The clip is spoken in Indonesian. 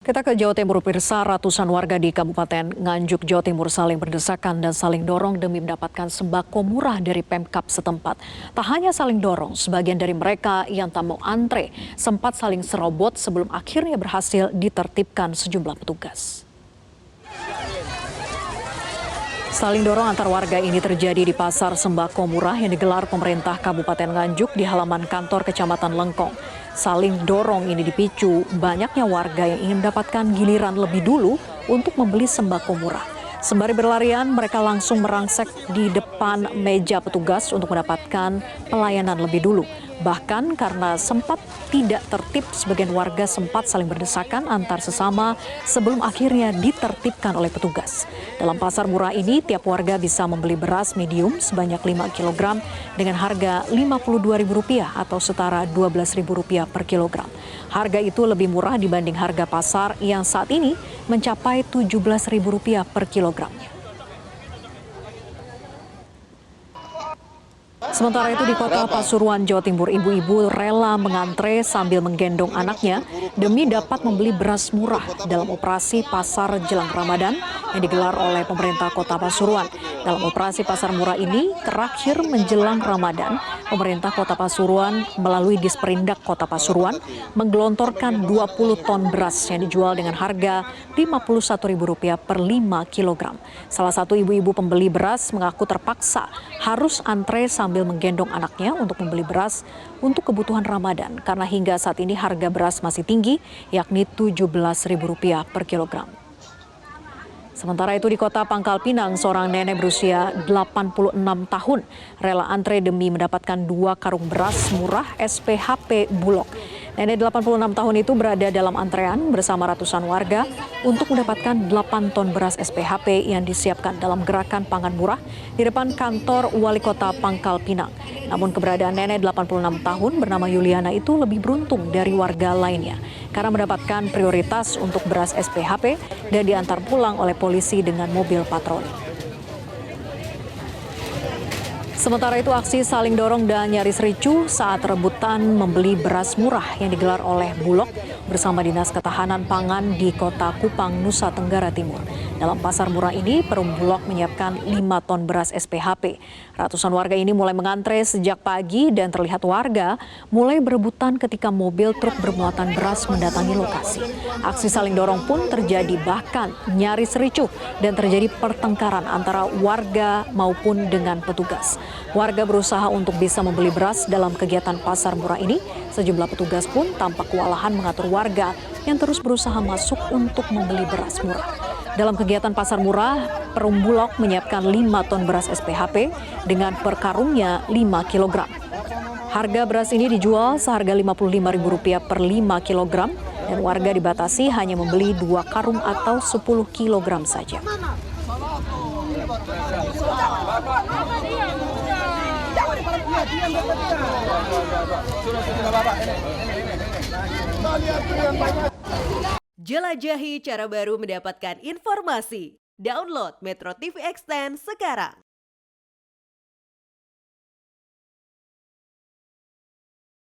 Kita ke Jawa Timur, pemirsa. Ratusan warga di Kabupaten Nganjuk, Jawa Timur saling berdesakan dan saling dorong demi mendapatkan sembako murah dari Pemkab setempat. Tak hanya saling dorong, sebagian dari mereka yang tak mau antre sempat saling serobot sebelum akhirnya berhasil ditertibkan sejumlah petugas. Saling dorong antar warga ini terjadi di pasar sembako murah yang digelar pemerintah Kabupaten Nganjuk di halaman kantor Kecamatan Lengkong. Saling dorong ini dipicu banyaknya warga yang ingin mendapatkan giliran lebih dulu untuk membeli sembako murah. Sembari berlarian, mereka langsung merangsek di depan meja petugas untuk mendapatkan pelayanan lebih dulu. Bahkan karena sempat tidak tertib, sebagian warga sempat saling berdesakan antar sesama sebelum akhirnya ditertibkan oleh petugas. Dalam pasar murah ini, tiap warga bisa membeli beras medium sebanyak 5 kg dengan harga Rp52.000 atau setara Rp12.000 per kilogram. Harga itu lebih murah dibanding harga pasar yang saat ini mencapai Rp17.000 per kilogramnya. Sementara itu di Kota Pasuruan, Jawa Timur, ibu-ibu rela mengantre sambil menggendong anaknya demi dapat membeli beras murah dalam operasi pasar jelang Ramadan yang digelar oleh pemerintah Kota Pasuruan. Dalam operasi pasar murah ini, terakhir menjelang Ramadan, pemerintah Kota Pasuruan melalui Disperindak Kota Pasuruan menggelontorkan 20 ton beras yang dijual dengan harga Rp51.000 per 5 kg. Salah satu ibu-ibu pembeli beras mengaku terpaksa harus antre sambil menggendong anaknya untuk membeli beras untuk kebutuhan Ramadan karena hingga saat ini harga beras masih tinggi, yakni Rp17.000 per kilogram. Sementara itu di Kota Pangkal Pinang, seorang nenek berusia 86 tahun rela antre demi mendapatkan 2 karung beras murah SPHP Bulog. Nenek 86 tahun itu berada dalam antrean bersama ratusan warga untuk mendapatkan 8 ton beras SPHP yang disiapkan dalam gerakan pangan murah di depan kantor Wali Kota Pangkal Pinang. Namun keberadaan nenek 86 tahun bernama Yuliana itu lebih beruntung dari warga lainnya karena mendapatkan prioritas untuk beras SPHP dan diantar pulang oleh polisi dengan mobil patroli. Sementara itu aksi saling dorong dan nyaris ricuh saat rebutan membeli beras murah yang digelar oleh Bulog bersama Dinas Ketahanan Pangan di Kota Kupang, Nusa Tenggara Timur. Dalam pasar murah ini, Perum Bulog menyiapkan 5 ton beras SPHP. Ratusan warga ini mulai mengantre sejak pagi dan terlihat warga mulai berebutan ketika mobil truk bermuatan beras mendatangi lokasi. Aksi saling dorong pun terjadi, bahkan nyaris ricuh dan terjadi pertengkaran antara warga maupun dengan petugas. Warga berusaha untuk bisa membeli beras dalam kegiatan pasar murah ini. Sejumlah petugas pun tampak kewalahan mengatur warga yang terus berusaha masuk untuk membeli beras murah. Dalam kegiatan pasar murah, Perum Bulog menyiapkan 5 ton beras SPHP dengan per karungnya 5 kg. Harga beras ini dijual seharga Rp55.000 per 5 kg dan warga dibatasi hanya membeli 2 karung atau 10 kg saja. Jelajahi cara baru mendapatkan informasi. Download Metro TV Extend sekarang.